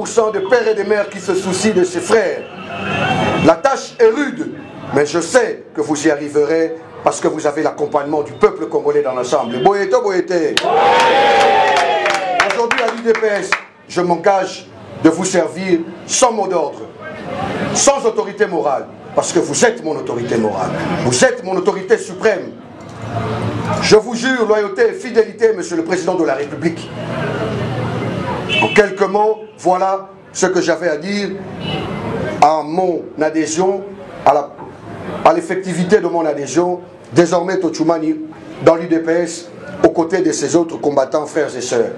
de pères et de mères qui se soucient de ses frères. La tâche est rude, mais je sais que vous y arriverez parce que vous avez l'accompagnement du peuple congolais dans l'ensemble. Boyete, boyete. Aujourd'hui à l'UDPS, je m'engage de vous servir sans mot d'ordre, sans autorité morale, parce que vous êtes mon autorité morale. Vous êtes mon autorité suprême. Je vous jure loyauté et fidélité, Monsieur le Président de la République. En quelques mots, voilà ce que j'avais à dire à mon adhésion, à l'effectivité de mon adhésion. Désormais, Tochumani, dans l'UDPS, aux côtés de ses autres combattants, frères et sœurs.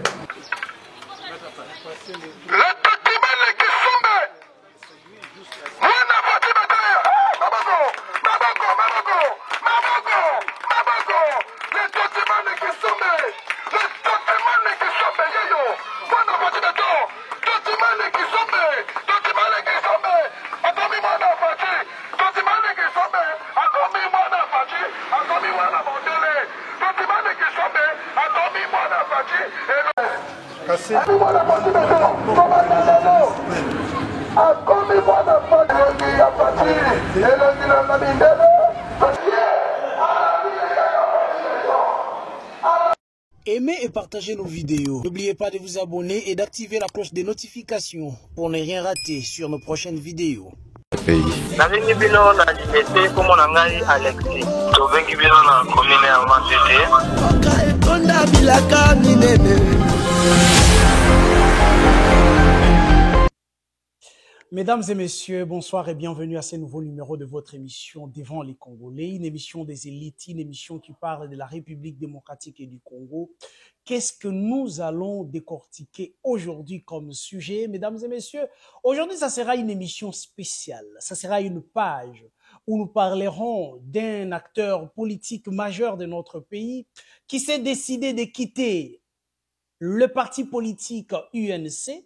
Aimez et partagez nos vidéos. N'oubliez pas de vous abonner et d'activer la cloche des notifications pour ne rien rater sur nos prochaines vidéos. Nabengi bino na limete komo na ngai Alexis. Tobengi bino na commune ya Matete. Mesdames et messieurs, bonsoir et bienvenue à ce nouveau numéro de votre émission Devant les Congolais, une émission des élites, une émission qui parle de la République démocratique et du Congo. Qu'est-ce que nous allons décortiquer aujourd'hui comme sujet, mesdames et messieurs? Aujourd'hui, ça sera une émission spéciale. Ça sera une page où nous parlerons d'un acteur politique majeur de notre pays qui s'est décidé de quitter le parti politique UNC.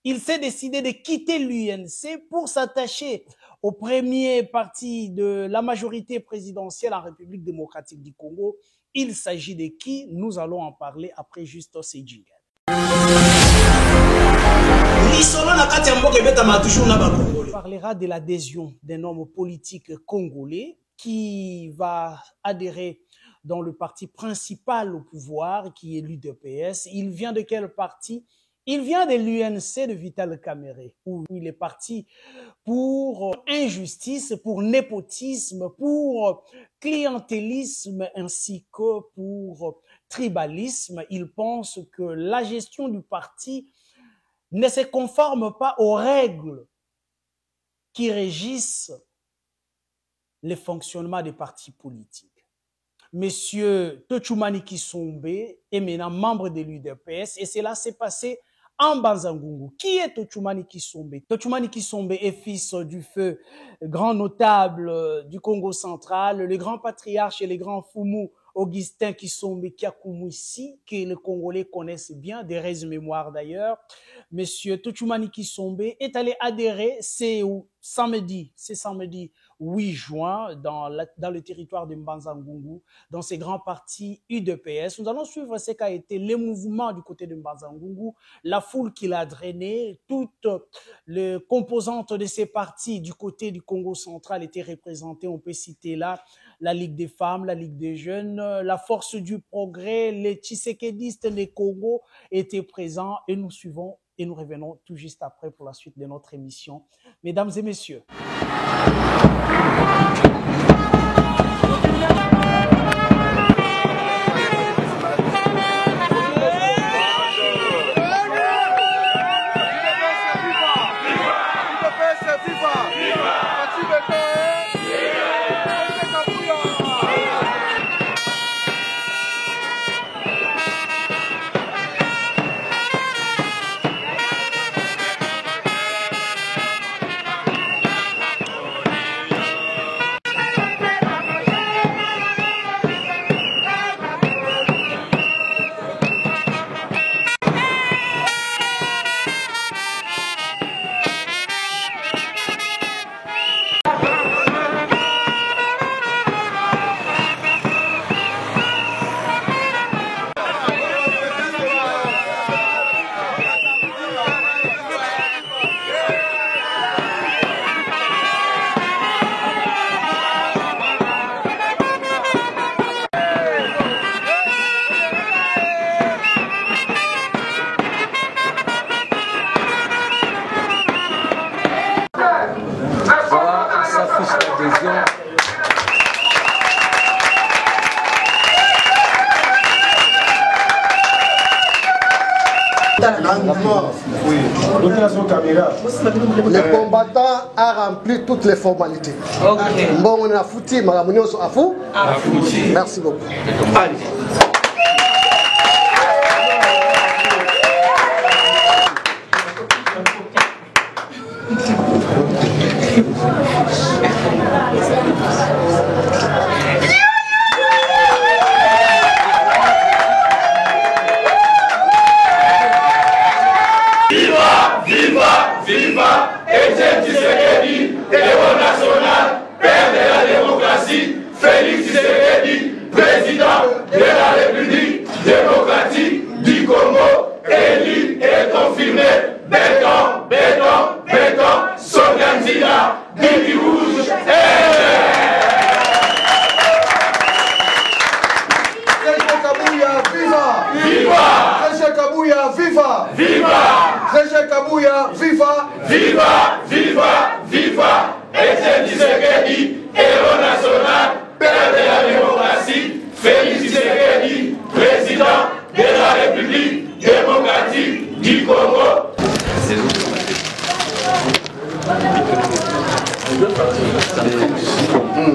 Il s'est décidé de quitter l'UNC pour s'attacher au premier parti de la majorité présidentielle en République démocratique du Congo. Il s'agit de qui? Nous allons en parler après juste ces jingles. On parlera de l'adhésion d'un homme politique congolais qui va adhérer dans le parti principal au pouvoir, qui est l'UDPS. Il vient de quel parti? Il vient de l'UNC de Vital Kamerhe, où il est parti pour injustice, pour népotisme, pour clientélisme ainsi que pour tribalisme. Il pense que la gestion du parti ne se conforme pas aux règles qui régissent le fonctionnement des partis politiques. Monsieur Tochumani Kisombe est maintenant membre de l'UDPS et cela s'est passé en Banzangungu. Qui est Tochumani Kisombe? Tochumani Kisombe est fils du feu grand notable du Congo central, le grand patriarche et le grand foumou Augustin Kisombe Kiakumwisi, que les Congolais connaissent bien, des raises mémoire d'ailleurs. Monsieur Tochumani Kisombe est allé adhérer, c'est samedi 8 juin, dans le territoire de Mbanzangungu, dans ces grands partis UDPS. Nous allons suivre ce qu'a été le mouvement du côté de Mbanzangungu, la foule qui l'a drainé, toutes les composantes de ces partis du côté du Congo central étaient représentées. On peut citer là la Ligue des femmes, la Ligue des jeunes, la Force du progrès, les Tshisekedistes, les Congo étaient présents et nous suivons et nous revenons tout juste après pour la suite de notre émission. Mesdames et messieurs. Le combattant a rempli toutes les formalités. Bon, on a foutu, madame Nyoso a fou. Merci beaucoup. Allez. Viva Etienne Tshisekedi, héros national, père de la démocratie, Félix Tshisekedi, président de la République démocratique du Congo, élu et confirmé, béton, béton, béton, son candidat, Bibi Rouge, Serge Kabouya, viva! Viva! Serge Kabouya, viva! Viva! Viva! Viva! Etienne Tshisekedi, héros national, père de la démocratie, Félix Tshisekedi, président de la République démocratique du Congo.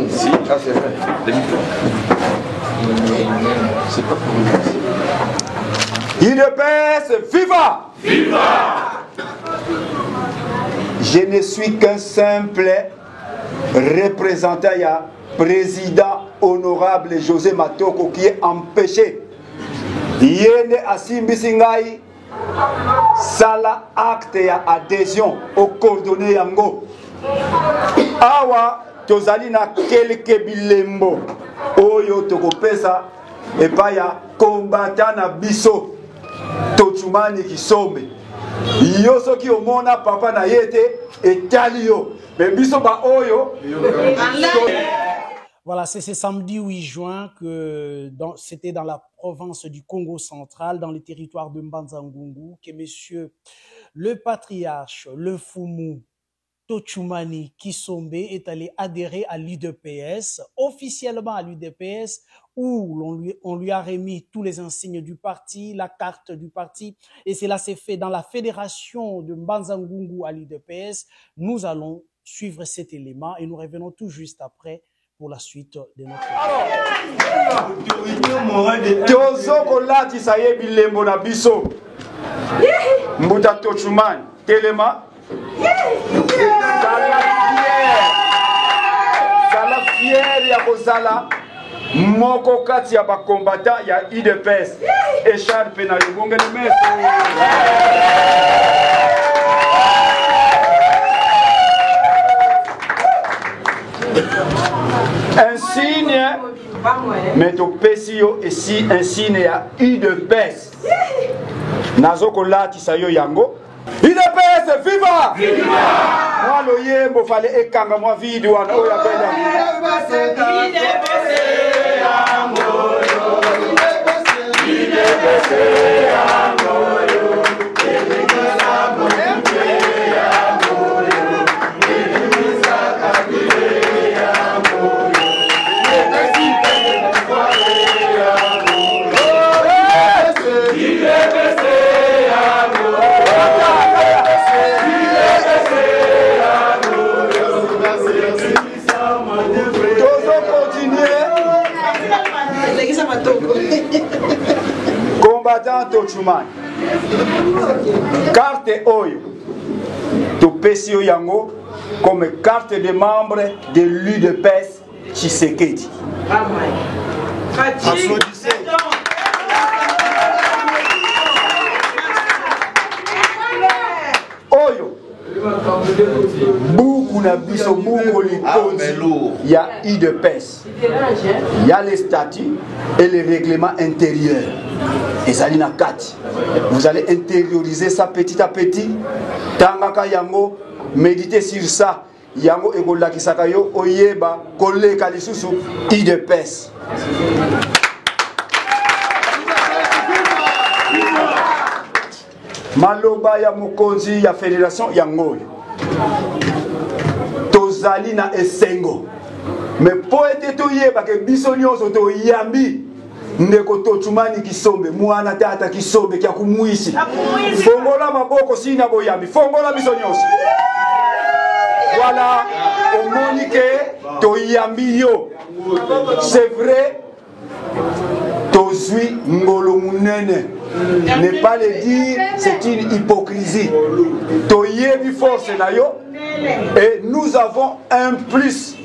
Si, ah c'est vrai. C'est pas pour nous. UDPS, viva! Viva! Je ne suis qu'un simple représentant, il y a président honorable José Matoko qui est empêché. Yene Asimbi Singai, sala acte ya adhésion au coordonné yango. Awa, tozali na quelques bilembo. Oyo tokopesa, et pas ya combattant na biso. Tochumani Kisombe. Yoso ki omona papa na yete et talio. Mais biso ba oyo. Voilà, c'est ce samedi 8 juin que c'était dans la province du Congo central, dans le territoire de Mbanza-Ngungu, que monsieur le patriarche, le Fumu, Tochumani Kisombe est allé adhérer à l'UDPS, officiellement à l'UDPS, où on lui a remis tous les insignes du parti, la carte du parti, et cela s'est fait dans la fédération de Mbanza-Ngungu à l'UDPS. Nous allons suivre cet élément et nous revenons tout juste après pour la suite de notre... Tozoko lati saye bilembo na biso. Mbuta Tochumani, Telema. Zala fier ya kozala moko kati ya bakombata ya UDPS écharpe na libonge le meso. Un signe mais to pesio et si un signe ya UDPS nazoko lati sayo yango. UDPS, viva! Viva! Moi, le yembo fallait ekanga moi vide ou ano ya bela. Combattant Tochumani carte oyo to pesio yango comme carte de membre de l'UDPS Tshisekedi. Oyo beaucoup na biso beaucoup il y a UDPS, il y a les statuts et les règlements intérieurs. Et ça na kati. Vous allez intérioriser ça petit à petit. Tangaka yango, méditez sur ça. Yango ekola kisaka yo oyeba koleka lisusu UDPS. Maloba ya mokonzi ya fédération yango. Tozali na esengo. Mais po ete toyeba ke biso nyonso to yambi ndeko tochumani kisombe mwana tata kisombe kya kumwisi fongola maboko sina boyami fongola biso nyonso voilà omoni ke toyambi yo c'est vrai tozwi ngolo munene ne pas le dire c'est une hypocrisie toyebi force na yo et nous avons un plus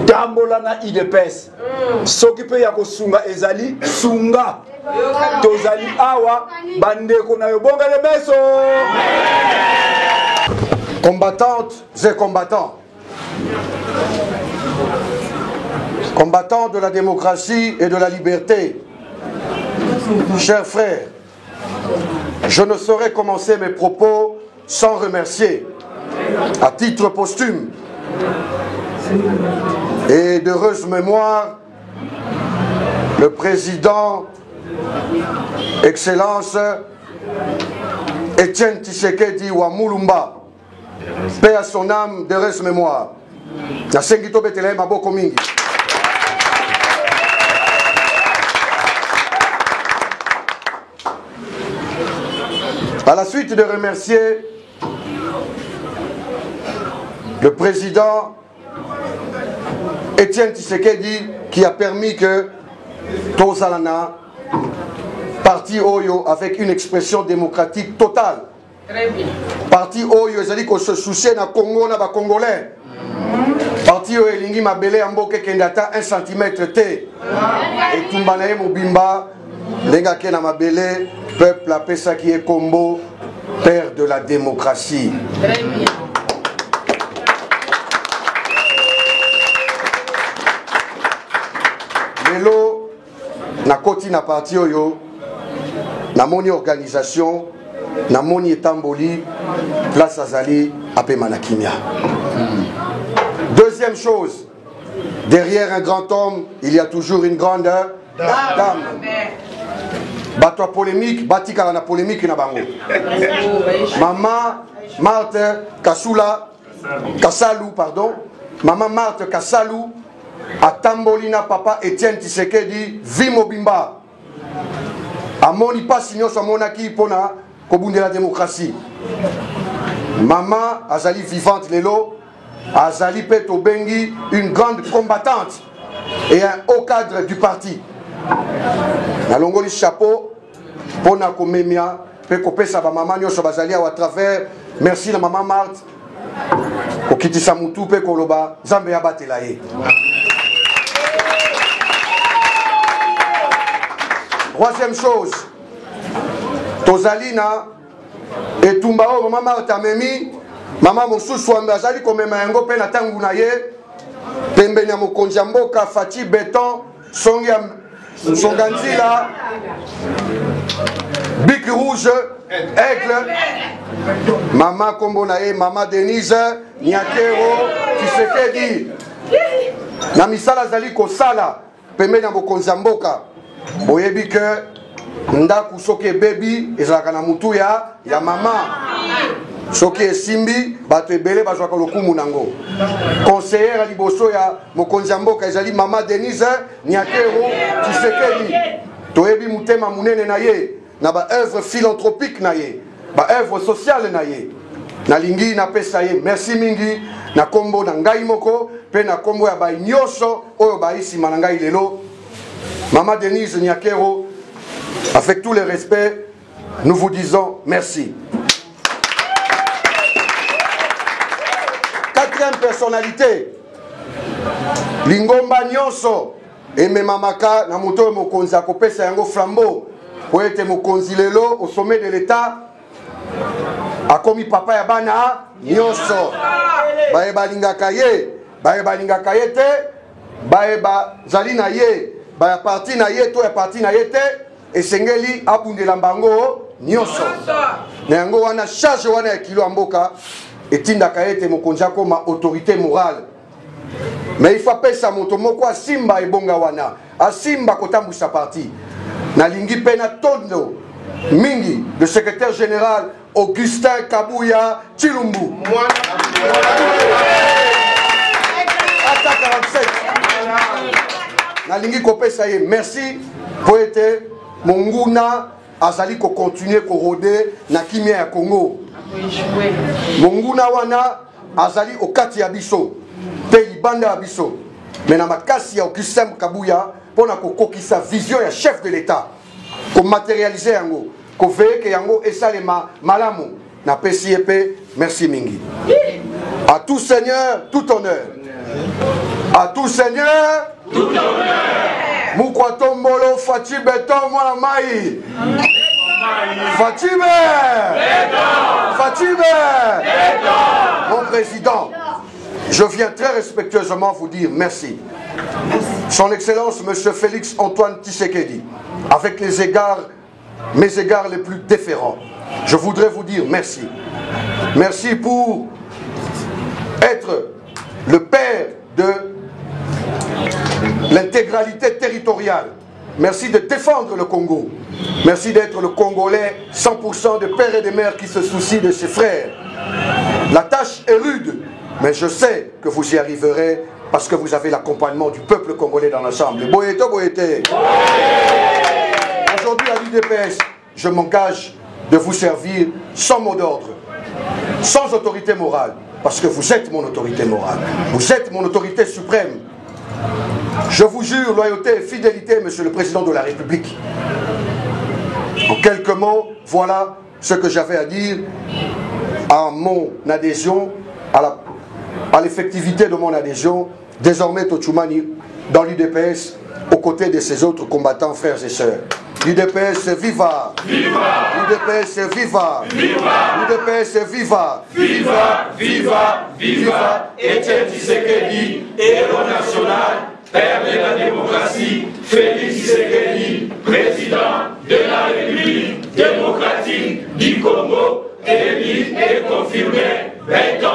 Tambolana IDPS. S'occuper ya kosunga ezali sunga. Tozali awa bandeko na yo bonga le meso. Combattantes et combattants. Combattants de la démocratie et de la liberté. Chers frères, je ne saurais commencer mes propos sans remercier, à titre posthume, et d'heureuse mémoire, le président, Excellence Etienne Tshisekedi wa Mulumba, paix à son âme, d'heureuse mémoire. Nasengito betele maboko mingi. À la suite de remercier le président Etienne Tshisekedi qui a permis que Tozalana parti Oyo avec une expression démocratique totale. Très bien. Parti Oyo, c'est-à-dire qu'on se soucie na Congo na ba Congolais. Parti Oyo elingi mabele amboke kendata 1 cm te. Et tumbanaye mobimba lenga ke na mabele peuple appelle ça qui est Combo, père de la démocratie. Très bien. Lelo na koti na parti oyo na moni organisation na moni etamboli place azali apema na kimia. Deuxième chose, derrière un grand homme il y a toujours une grande dame. Bato polémique batika na polémique na bango. Maman Marthe Kassalu pardon, maman Marthe Kassalu Atambolina papa Etienne Tshisekedi Vimobimba amoni pasi nyonso amonaki pona kobundela démocratie. Maman azali vivante lelo, azali peto bengi une grande combattante et un haut cadre du parti. Nalongoli chapeau pona komemia pe kopesa ba maman nyonso bazali à travers. Merci la maman Marthe kokitisa mutu pe koloba Nzambe ya batela ye. Troisième chose, Tozalina et Tumbao, maman Martha Memi, maman Mosusu Ambazali, comme Mayango Pena Tangunaye, Pembenya Mokonjamboka, Fati Béton, Songanzila, Bic Rouge, Aigle, maman Kombonaye, maman Denise, Nyakero, Tshisekedi, Namisala Zali Kosala, Pembenya Mokonjamboka. Boyebi que ndaku soki baby ezalaka na mutu ya mama soki esimbi bato ebele bazwaka lokumu nango. Conseillère à liboso ya mokonzi ya mboka ezali mama Denise Nyakero Tshisekedi. Toyebi mutema munene na ye na ba œuvre philanthropique na ye, ba œuvre sociale na ye. Nalingi na pesa ye merci mingi na kombo na ngai moko pe na kombo ya ba nyonso oyo baisi manangai lelo. Maman Denise Nyakero, avec tous les respects, nous vous disons merci. Quatrième personnalité, Lingomba Nyonso, Eme Mamaka, Namuto Mokonzi Akopesa Yango Flambeau, Poète Mokonzi Lelo, au sommet de l'État, a commis papa Yabana Nyonso, Baeba Lingakaye, Baeba Lingakayete, Baeba Zalina Ye. Ba parti na yeto ya parti na yete esengeli abundela mbango nyonso na yango wana charge wana ya kilo amboka etinda kayete mokonja koma autorité morale. Mais il faut pesa moto moko asimba ebonga wana asimba kotambusa parti na lingi pena tondo mingi le secrétaire général Augustin Kabuya Chilumbu Ata 47 Nalingi Kopesa ye merci po ete monguna azali ko continuer ko rôder na kimia ya Congo. Monguna wana azali okati ya biso pe libanda ya biso. Mais na makasi ya Augustin Kabuya pona ko kokisa vision ya chef de l'État. Ko matérialiser yango, ko veye ke yango esalema malamu na PCP. Merci mingi. À tout Seigneur, tout honneur. À tout Seigneur, tout honneur. Moukwatombolo Fati Beton mwana mai. Fatime. Mon président, je viens très respectueusement vous dire merci. Son Excellence Monsieur Félix Antoine Tshisekedi, avec mes égards les plus déférents, je voudrais vous dire merci. Merci pour être le père de l'intégralité territoriale. Merci de défendre le Congo. Merci d'être le Congolais 100% de pères et de mères qui se soucient de ses frères. La tâche est rude, mais je sais que vous y arriverez parce que vous avez l'accompagnement du peuple congolais dans l'ensemble. Boyete, boyete. Aujourd'hui à l'UDPS, je m'engage de vous servir sans mot d'ordre, sans autorité morale, parce que vous êtes mon autorité morale. Vous êtes mon autorité suprême. Je vous jure loyauté et fidélité, Monsieur le Président de la République. En quelques mots, voilà ce que j'avais à dire à mon adhésion, à l'effectivité de mon adhésion, désormais Tochumani, dans l'UDPS, aux côtés de ses autres combattants, frères et sœurs. L'UDPS viva! Viva! L'UDPS viva! Viva! L'UDPS viva! Viva! Viva! Viva! Etienne Tshisekedi, héros national, père de la démocratie, Félix Tshisekedi, président de la République démocratique du Congo, élu et confirmé, béton,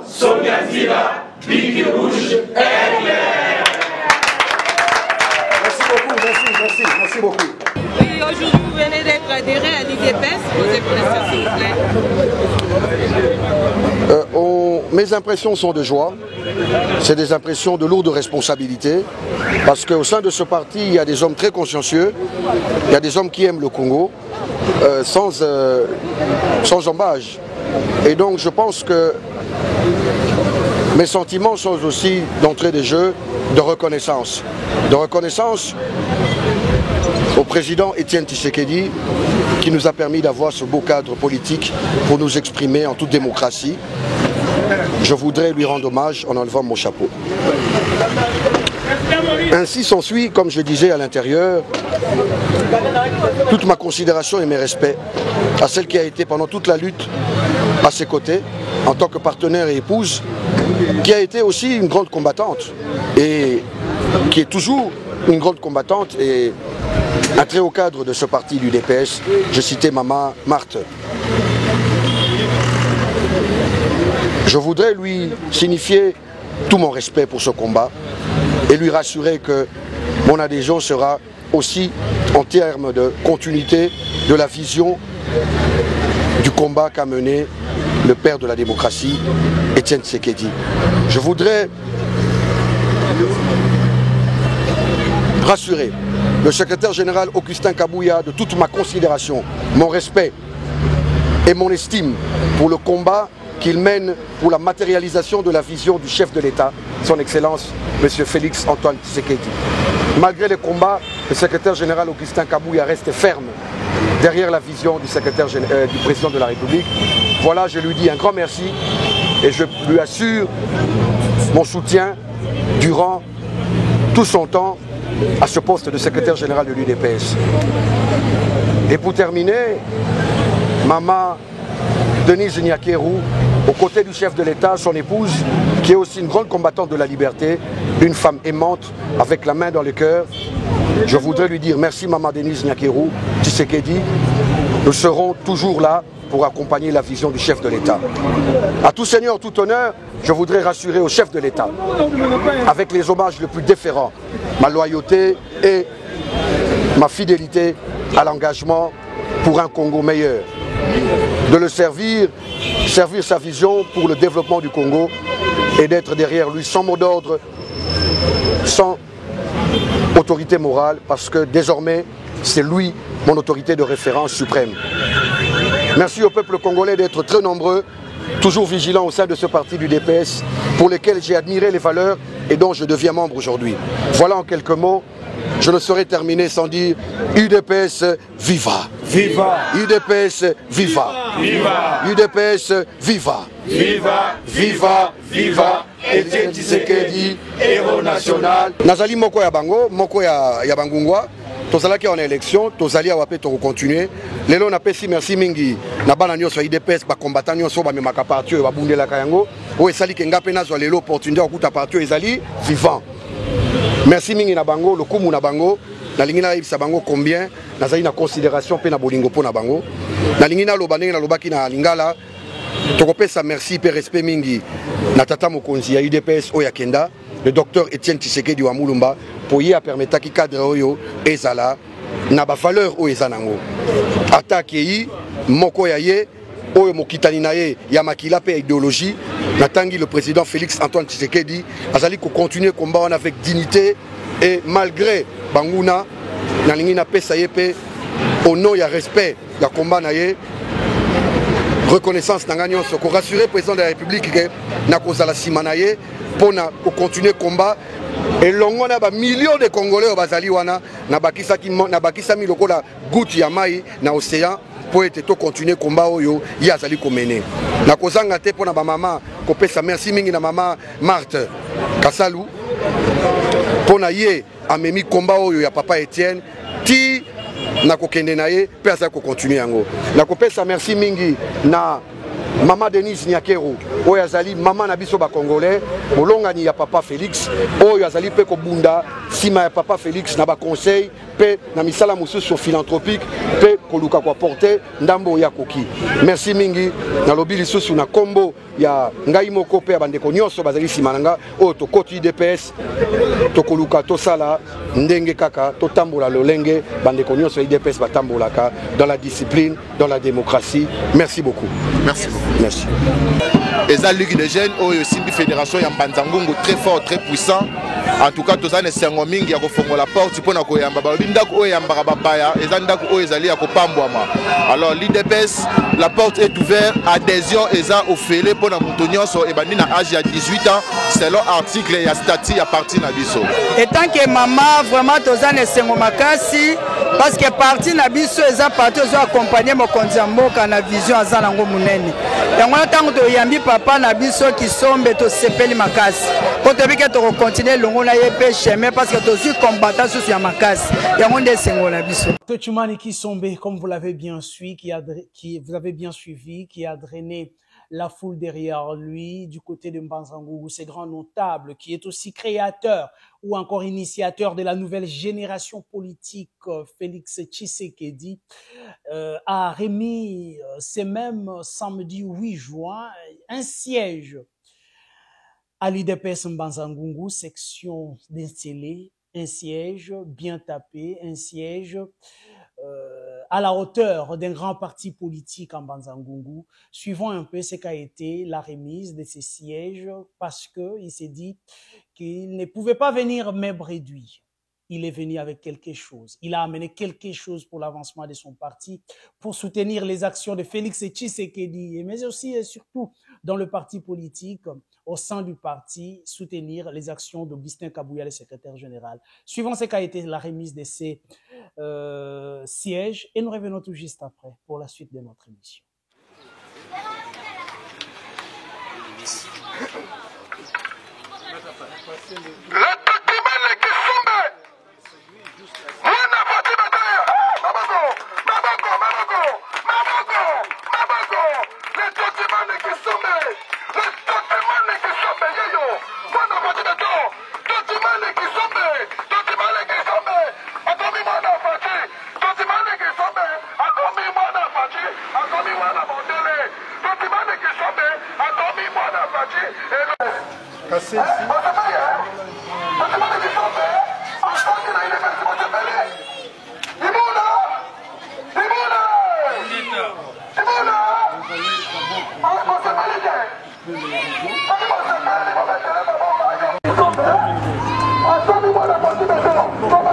Songazila, Biki Rouge, éclair. Merci beaucoup. Oui, aujourd'hui vous venez d'être adhéré à l'UDPS, vos impressions s'il vous plaît. Mes impressions sont de joie, c'est des impressions de lourde responsabilité, parce qu'au sein de ce parti, il y a des hommes très consciencieux, il y a des hommes qui aiment le Congo, sans embâche. Et donc je pense que mes sentiments sont aussi d'entrée de jeu de reconnaissance. De reconnaissance au président Etienne Tshisekedi qui nous a permis d'avoir ce beau cadre politique pour nous exprimer en toute démocratie. Je voudrais lui rendre hommage en enlevant mon chapeau. Ainsi s'ensuit, comme je disais à l'intérieur, toute ma considération et mes respects à celle qui a été pendant toute la lutte à ses côtés, en tant que partenaire et épouse, qui a été aussi une grande combattante et qui est toujours une grande combattante et un très haut cadre de ce parti du DPS. Je citais Maman Marthe. Je voudrais lui signifier tout mon respect pour ce combat et lui rassurer que mon adhésion sera aussi en termes de continuité de la vision du combat qu'a mené le père de la démocratie, Etienne Tshisekedi. Je voudrais rassurer le secrétaire général Augustin Kabuya de toute ma considération, mon respect et mon estime pour le combat qu'il mène pour la matérialisation de la vision du chef de l'État, son Excellence, M. Félix Antoine Tshisekedi. Malgré les combats, le secrétaire général Augustin Kabuya reste ferme derrière la vision du président de la République. Voilà, je lui dis un grand merci et je lui assure mon soutien durant tout son temps à ce poste de secrétaire général de l'UDPS. Et pour terminer, Maman Denise Nyakeru, aux côtés du chef de l'État, son épouse, qui est aussi une grande combattante de la liberté, une femme aimante, avec la main dans le cœur. Je voudrais lui dire merci Maman Denise Nyakeru, Tshisekedi. Nous serons toujours là pour accompagner la vision du chef de l'État. À tout seigneur, tout honneur, je voudrais rassurer au chef de l'État, avec les hommages les plus déférents, ma loyauté et ma fidélité à l'engagement pour un Congo meilleur. De le servir sa vision pour le développement du Congo et d'être derrière lui sans mot d'ordre, sans autorité morale parce que désormais, c'est lui mon autorité de référence suprême. Merci au peuple congolais d'être très nombreux, toujours vigilants au sein de ce parti du DPS, pour lesquels j'ai admiré les valeurs et dont je deviens membre aujourd'hui. Voilà en quelques mots, je ne saurais terminer sans dire UDPS viva! Viva! UDPS viva! Viva! UDPS viva! Viva! Viva! Viva! Etienne Tshisekedi, héros national. Nazali moko ya bango, moko ya bangungwa. Tozalaki en élection, tozali awa pe to continuer. Lelo na pesi merci mingi na bana nyonso ya IDPS ba combattant nyonso ba memaka parti ba bundelaka yango. O esali kenga pe nazwa lelo opportunité okuta parti ezali vivant. Merci mingi na bango, lokumu na bango. Nalingi na yebisa bango combien nazali na considération pe na bolingo po na bango. Nalingi na loba ndenge na lobaki na lingala. Tokopesa merci pe respect mingi na tata mokonzi ya UDPS oya kenda. Le docteur Etienne Tshisekedi wa Mulumba pour y permettre ki cadre oyo ezala na ba valeur o ezanango attaque yi moko ya ye oyo mokitani na ye ya makila pe idéologie natangi le président Félix Antoine Tshisekedi azali ko continuer combat avec dignité et malgré banguna na lingi na pesa ye pe au nom ya respect ya combat na ye reconnaissance na nganyon so ko rassurer président de la République que na kozala simana ye pour continuer le combat et longo na ba millions de Congolais au bazali wana na bakisa mi lokola goutte ya mai na océan pour être to continuer combat oyo ya azali komene na kozanga te pona ba mama ko pesa merci mingi na mama Marthe Kasalu pona ye amemi combat oyo ya papa Etienne ti na kokende na ye pe azali ko continuer yango na ko pesa merci mingi na Maman Denise Nyakero, oyo azali maman na biso ba Congolais, bolongani ya papa Félix, oyo azali pe ko bunda sima ya papa Félix na ba conseil pe na misala mususu philanthropique pe koluka kwa porter ndambo ya koki. Merci mingi na lobili susu na kombo ya ngai moko pe bandeko nyonso bazali sima nanga oyo to koti DPS to koluka to sala ndenge kaka to tambola lolenge bandeko nyonso DPS batambolaka dans la discipline, dans la démocratie. Merci beaucoup. Merci beaucoup. Merci. Et la Ligue des jeunes, aussi une fédération Yambanzangungu très fort, très puissant. En tout cas, tous les Sengoming qui ont la porte pour nous yamba. Alors l'IDPS, la porte est ouverte. Adhésion est offerte pour nous moutonions sur Ebanina âge à 18 ans selon article et statut à partir d'Abisso. Et tant que maman vraiment tous les Sengomakasi parce que parti d'Abisso est parti aux accompagner mon konzambo quand la vision à Zanango Muneni. Et on a tant de yambi papa n'Abisso qui sombe to sepeli makasi. Pour te dire que tu continues longo na yepé chemin parce que tu suis combattant sur ya makasi. Et on est Sengo n'Abisso. Tochumani qui sombe comme vous l'avez bien suivi, vous avez bien suivi, qui a drainé la foule derrière lui du côté de Mbanzangougou, ce grand notable qui est aussi créateur ou encore initiateur de la nouvelle génération politique, Félix Tshisekedi, a remis ce même samedi 8 juin un siège à l'UDPS Mbanzangougou, section d'installé, un siège bien tapé, un siège à la hauteur d'un grand parti politique en Mbanzangougou, suivant un peu ce qu'a été la remise de ces sièges, parce qu'il s'est dit qu'il ne pouvait pas venir même réduit. Il est venu avec quelque chose. Il a amené quelque chose pour l'avancement de son parti, pour soutenir les actions de Félix Tshisekedi, mais aussi et surtout dans le parti politique, au sein du parti, soutenir les actions d'Augustin Kabouya, le secrétaire général. Suivant ce qu'a été la remise de ces sièges, et nous revenons tout juste après pour la suite de notre émission. Attendez-moi la partie maintenant.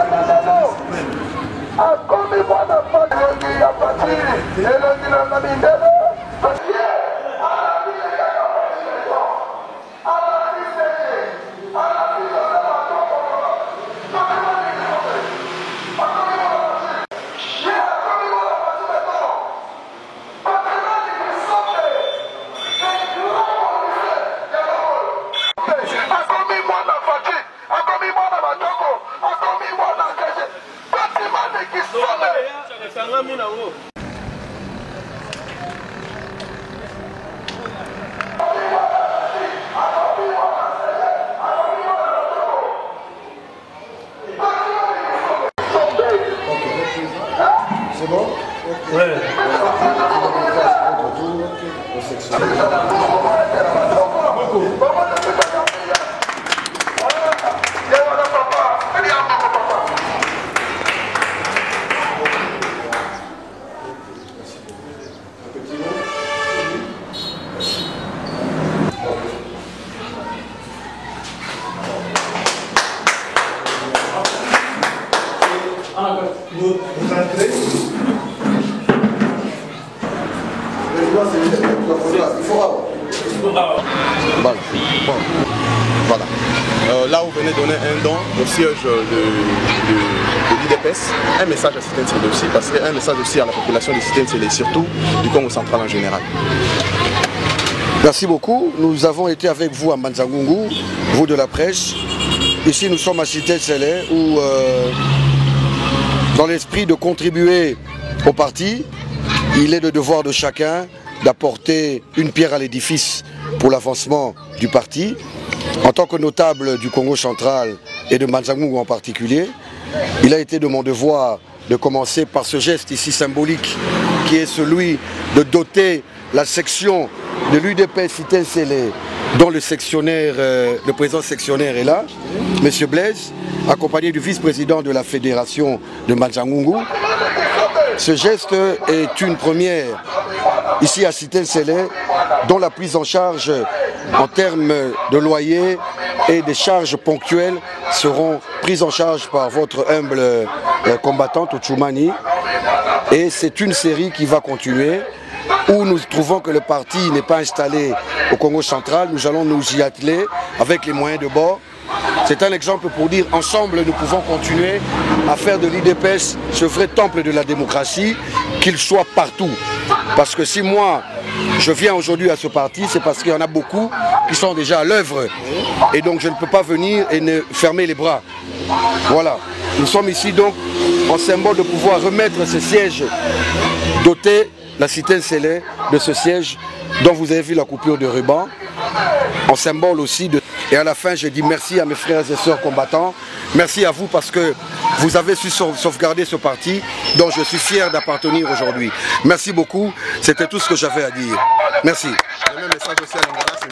C'est bon? Ouais. Voilà. Là, vous venez donner un don au siège de l'IDPS. Un message à Cité-Nsele aussi, parce qu'un message aussi à la population de Cité-Nsele et surtout du Congo central en général. Merci beaucoup. Nous avons été avec vous à Manzangungu, vous de la presse. Ici, nous sommes à Cité-Nsele où, dans l'esprit de contribuer au parti, il est le devoir de chacun d'apporter une pierre à l'édifice pour l'avancement du parti. En tant que notable du Congo central et de Manzangungu en particulier, il a été de mon devoir de commencer par ce geste ici symbolique qui est celui de doter la section de l'UDPS Cité-Nsele dont le sectionnaire, le président sectionnaire est là, M. Blaise, accompagné du vice-président de la fédération de Manzangungu. Ce geste est une première ici à Cité-Nsele, dont la prise en charge en termes de loyer et des charges ponctuelles seront prises en charge par votre humble combattante Tchoumani. Et c'est une série qui va continuer, où nous trouvons que le parti n'est pas installé au Congo central. Nous allons nous y atteler avec les moyens de bord. C'est un exemple pour dire ensemble nous pouvons continuer à faire de l'IDPS ce vrai temple de la démocratie, qu'il soit partout. Parce que si moi je viens aujourd'hui à ce parti, c'est parce qu'il y en a beaucoup qui sont déjà à l'œuvre. Et donc je ne peux pas venir et ne fermer les bras. Voilà. Nous sommes ici donc en symbole de pouvoir remettre ce siège, doter la Cité-Nsele de ce siège dont vous avez vu la coupure de ruban, en symbole aussi de... Et à la fin, je dis merci à mes frères et sœurs combattants. Merci à vous parce que vous avez su sauvegarder ce parti dont je suis fier d'appartenir aujourd'hui. Merci beaucoup. C'était tout ce que j'avais à dire. Merci. Le même message aussi à Lingala, c'est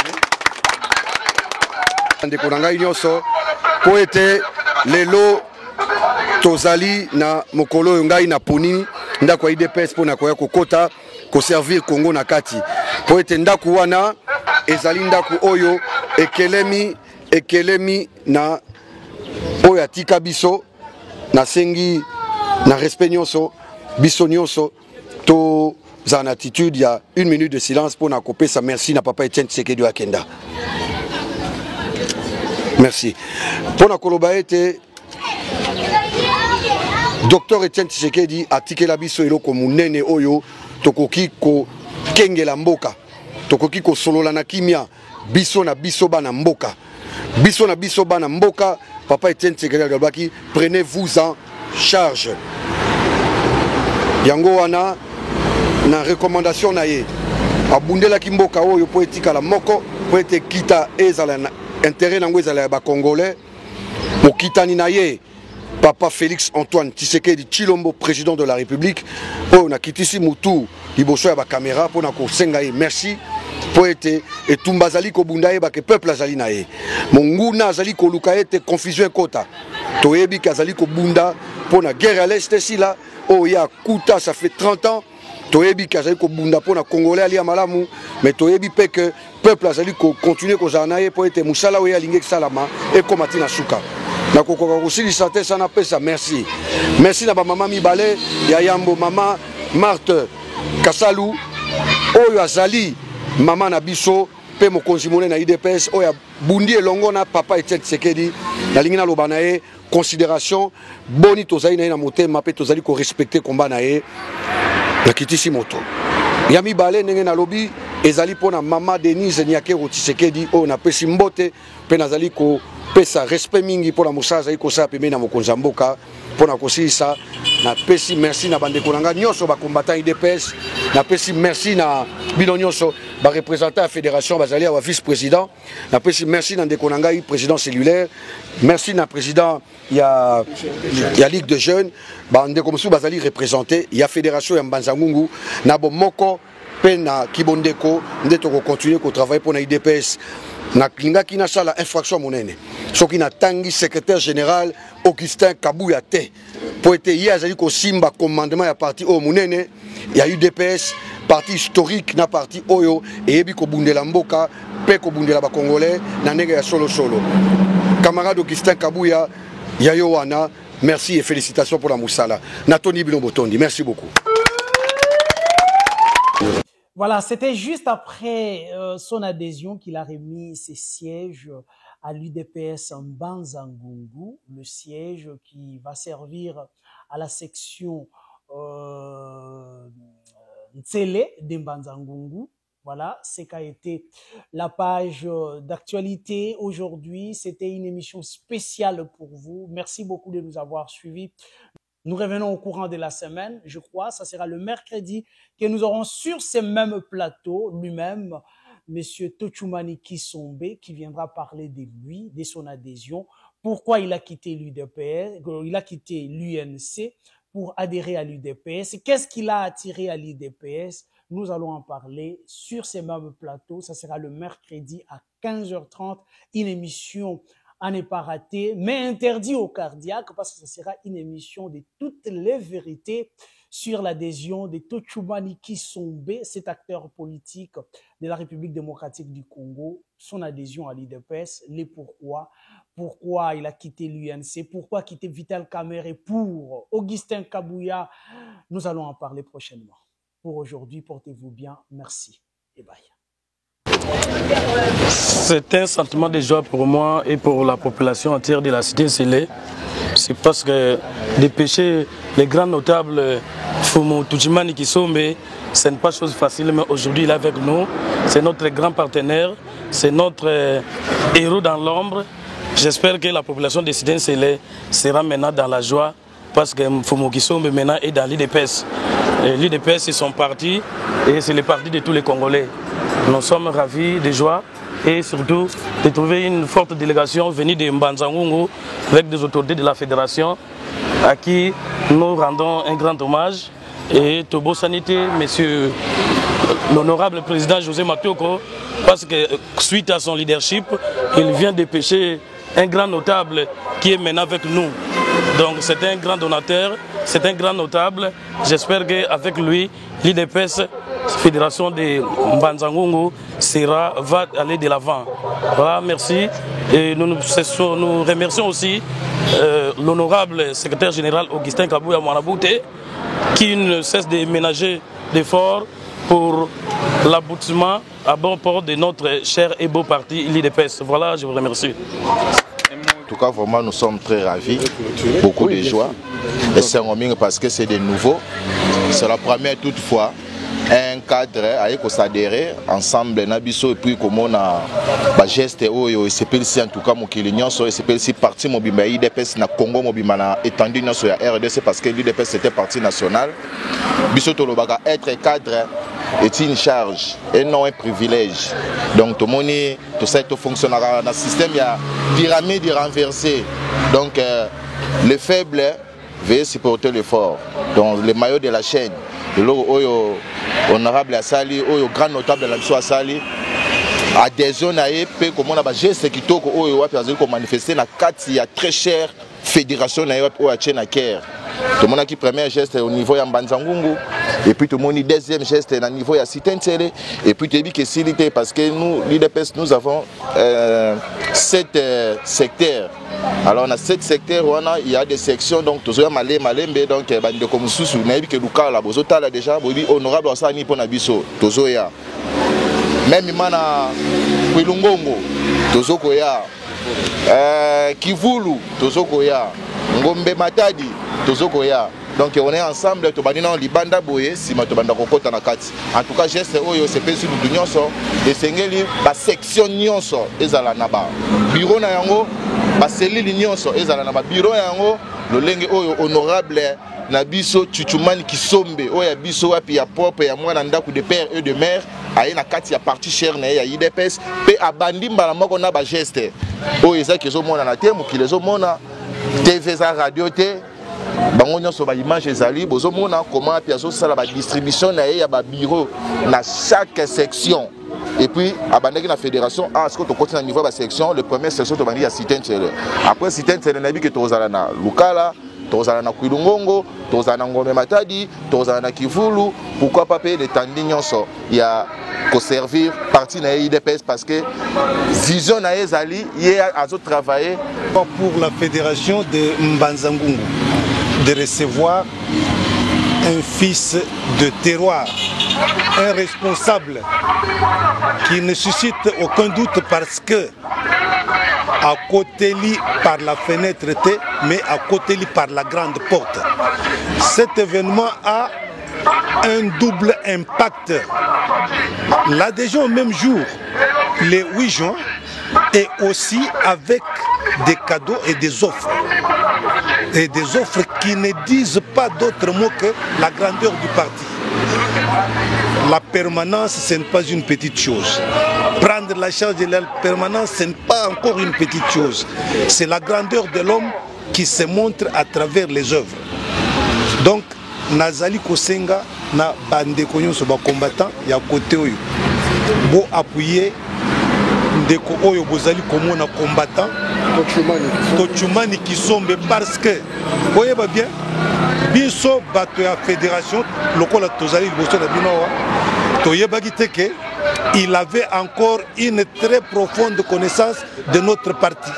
nous. Ndeko nyonso po ete lelo tozali na mokolo ngai na poni ndako IDPS pona koya kokota ko servir Congo na kati. Po ete ndako wana ezali ndako oyo ekelemi na oyo atika biso na sengi na respect nyonso biso nyonso to za en attitude ya 1 minute de silence pour na kopesa merci na papa Etienne Tshisekedi Akenda. Merci. Pour na koloba ete Docteur Etienne Tshisekedi atikela biso eloko munene oyo tokoki ko kengela mboka. Tokoki ko solola na kimia biso na biso bana mboka. Biso na biso bana mboka, papa Etienne Tshisekedi alobaki prenez-vous en charge. Yango wana na recommandation na ye abundela ki mboka oyo po etikala moko po ete kita ezala na intérêt nango ezala ya ba congolais okitani na ye papa Félix Antoine Tshisekedi Tshilombo président de la République oyo na kitisi mutu liboso ya ba caméra pona ko senga ye merci po ete etumba azali kobunda ye bake peuple azali na ye monguna azali koluka ete confusion ekota toyebi ke azali kobunda pona guerre à l'est esila oyo ya kuta ça fait 30 ans toyebi ke azali kobunda pona congolais ali ya malamu mais toyebi pe que peuple azali continuer kozala na ye po ete musala oyo alingi esalama ekoma tina suka na kokoka kosilisa te sana pesa merci merci na ba mama mibale ya yambo mama Marthe Kasalu oyo azali mama na biso pe mokonzi monene na IDPS oyo bundi elongo na papa Etienne Tshisekedi na lingi na loba na ye considération boni tozali na ye na motema pe tozali ko respecter combat na ye na kitisi moto ya mibale ndenge na lobi ezali pona mama Denise Nyakero Tshisekedi oyo na pesi mbote pe nazali ko pesa respect mingi pona mosala azali kosala pembeni na mokonzi ya mboka pona kosilisa na pesi merci na bandeko na nga nyonso ba combattant IDPS na pesi merci na bino nyonso ba représentant ya fédération bazali wa vice-président na pesi merci na ndeko na ngai président cellulaire merci na président ya ligue de jeunes ba ndeko mosusu bazali représenté ya fédération ya Mbanza-Ngungu na bomoko pe na kibondeko nde toko continuer ko travailler pour na IDPS na klingaki na sala infraction monene soki na tangi secrétaire général Augustin Kabuya te po ete ye azali ko simba commandement ya parti o monene ya UDPS parti historique na parti oyo eyebi ko bundela mboka pe ko bundela ba congolais na ndenge ya solo solo. Camarade Augustin Kabuya ya Yowana, merci et félicitations pour la moussala. Natoni Bilobotondi, merci beaucoup. Voilà, c'était juste après son adhésion qu'il a remis ses sièges à l'UDPS en Mbanza-Ngungu, le siège qui va servir à la section Ntsele de Mbanza-Ngungu. Voilà, c'est qu'a été la page d'actualité aujourd'hui. C'était une émission spéciale pour vous. Merci beaucoup de nous avoir suivis. Nous revenons au courant de la semaine, je crois. Ça sera le mercredi que nous aurons sur ces mêmes plateaux lui-même, Monsieur Tochumani Kisombe, qui viendra parler de lui, de son adhésion, pourquoi il a quitté l'UDPS, il a quitté l'UNC pour adhérer à l'UDPS, qu'est-ce qui l'a attiré à l'UDPS. Nous allons en parler sur ces mêmes plateaux. Ça sera le mercredi à 15h30, une émission à ne pas rater, mais interdit aux cardiaques parce que ce sera une émission de toutes les vérités sur l'adhésion de Tochumani Kisombe, cet acteur politique de la République démocratique du Congo, son adhésion à l'UDPS, les pourquoi il a quitté l'UNC, pourquoi quitter Vital Kamerhe pour Augustin Kabuya. Nous allons en parler prochainement. Pour aujourd'hui, portez-vous bien. Merci et bye. C'est un sentiment de joie pour moi et pour la population entière de la cité Nsele. C'est parce que dépêcher les grands notables Fumu Tochumani Kisombe, ce n'est pas chose facile, mais aujourd'hui il est avec nous. C'est notre grand partenaire, c'est notre héros dans l'ombre. J'espère que la population de cité Nsele sera maintenant dans la joie parce que Fumu Kisombe maintenant est dans l'UDPS. L'UDPS c'est son parti et c'est le parti de tous les Congolais. Nous sommes ravis de joie et surtout de trouver une forte délégation venue de Mbanza-Ngungu avec des autorités de la fédération à qui nous rendons un grand hommage. Et Tobo Sanité, monsieur l'honorable président José Matoko, parce que suite à son leadership, il vient dépêcher un grand notable qui est maintenant avec nous. Donc c'est un grand donateur, c'est un grand notable. J'espère qu'avec lui, l'IDPS, Fédération de Mbanza-Ngungu, va aller de l'avant. Voilà, merci. Et nous remercions aussi l'honorable secrétaire général Augustin Kabuya Mwanabouté, qui ne cesse de ménager d'efforts pour l'aboutissement à bon port de notre cher et beau parti, l'IDPS. Voilà, je vous remercie. En tout cas, vraiment, nous sommes très ravis, beaucoup de joie. Et c'est parce que c'est de nouveau. C'est la première toutefois. Un cadre avec s'adhérer ensemble Nabiso et puis comme on a geste et c'est si en tout cas mon client so c'est si parti mobima IDPS na Congo mobima na étendu na so ya RDC parce que l'IDPS c'était parti national biso to lobaka être cadre est une charge et non un privilège donc tout monde tout ça tout fonctionnera dans le système il y a pyramide renversée donc les faibles veillent supporter les forts donc les maillots de la chaîne honorable Asali, au grand notable de la mission Asali, adhésion à EP, comme on a geste qui toque au manifester na 4 il y a très cher fédération na au Tchena Caire. Tout le monde a qui premier geste au niveau ya Mbanza-Ngungu et puis tout le monde deuxième geste au niveau ya Cité Nsele et puis tu dis que s'il parce que nous l'IDPS nous avons 7 secteurs Alors dans 7 secteurs il y a des sections donc toujours malembe donc bande comme sous nayebi que luka la bozota là déjà bobi honorable osani pour na biso toujours ya même mana kwilungongo toujours koya Kivulu toujours koya Ngombe Matadi toujours koya. Donc on est ensemble, to banina libanda boye si ma to banda kokota na kati. En tout cas geste oyo c'est pesi du nyonso et sengeli ba section nyonso ezala na ba bureau na yango ba cellule nyonso ezala na ba bureau yango lolenge oyo honorable na biso Tchouchoumani Kisombe oyo biso wapi ya propre ya mwana ndaku de père et de mère aye na kati ya parti cher na ya IDPS pe abandi mbala moko na ba geste oyo ezaki zo mona na temu ki lezo mona TV za radio te bango nyonso ba image ezali bozomona comment piazo sala ba distribution na ya ba bureau na chaque section et puis abandaki na fédération à ce que to continue na niveau ba section le premier section to bandi ya Cité Ntele après Cité Ntele na bi que tozala na Lukala tozala na Kwilungongo tozala na Ngombe Matadi tozala na Kivulu pourquoi pas payer les tandi nyonso ya ko servir parti na IDPS parce que vision na ezali ye azo travailler pour la fédération de Mbanzangungu de recevoir un fils de terroir, un responsable qui ne suscite aucun doute parce que à côté lui par la fenêtre mais à côté lui par la grande porte. Cet événement a un double impact. L'adhésion au même jour, le 8 juin, et aussi avec des cadeaux et des offres. Et des offres qui ne disent pas d'autre mot que la grandeur du parti. La permanence, ce n'est pas une petite chose. Prendre la charge de la permanence, ce n'est pas encore une petite chose. C'est la grandeur de l'homme qui se montre à travers les œuvres. Donc, Nazali Kosenga, na bande konyo so ba combattant, ya côté oyo. Bo appuyer ndeko oyo bozali komona combattant Tchouchoumani Kisombe parce que voyez bien biso bato ya fédération lokola tozali liboso na bino toyebaki te que il avait encore une très profonde connaissance de notre parti.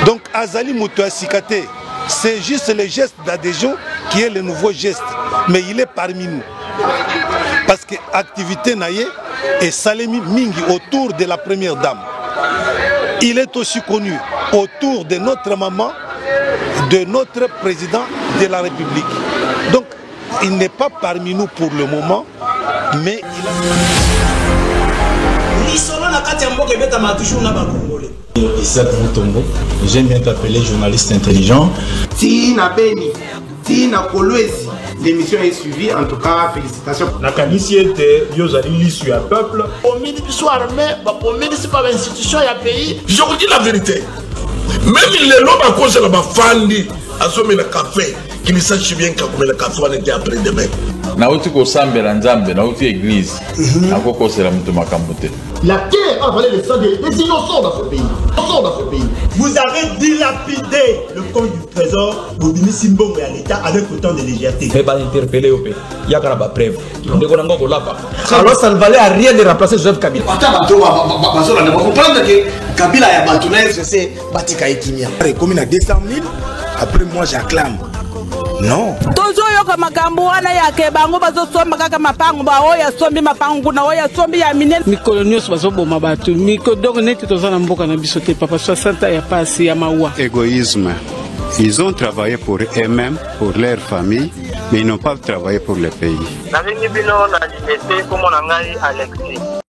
Donc azali muto asikate, c'est juste le geste d'adhésion qui est le nouveau geste, mais il est parmi nous parce que activité naye et Salemi Mingi autour de la première dame. Il est aussi connu autour de notre maman, de notre président de la République. Donc, il n'est pas parmi nous pour le moment, mais il a... Isaac Moutombo, j'aime bien t'appeler journaliste intelligent. Tina Beni, Tina Kolwezi. L'émission est suivie, en tout cas, félicitations. La qualité était, Yozali l'issue à peuple. Au milieu du soir, mais au milieu de pas l'institution, il y a pays. Je vous dis la vérité. Même les lobes à cause de la fandi, à ce moment café, qui ne sache bien qu'à le café, on était après demain. Nauti Kosambela Nzambe, Nauti Église, Nakoko c'est la Moutomakambote. La terre a volé le sang des innocents dans ce pays. Vous avez dilapidé le compte du trésor au Binisimbo et à l'État avec autant de légèreté. Il va interpeller au pays. Il y a une preuve. Alors ça ne valait à rien de remplacer Joseph Kabila. Vous comprendre que Kabila a battu c'est Batika et Kimia. Comme il a 200 000, après moi j'acclame. Non. Tozoyoka makambo wana yake bango bazosomba kaka mapango ba oya sombi mapango na oya sombi ya minene mikolo nyonso bazoboma bato miko donc neti tozana mboka na biso te papa 60 ya pasi ya mawa. Égoïsme. Ils ont travaillé pour eux-mêmes, pour leur famille, mais ils n'ont pas travaillé pour le pays. Nalingi bino na limete comme on a Alexis.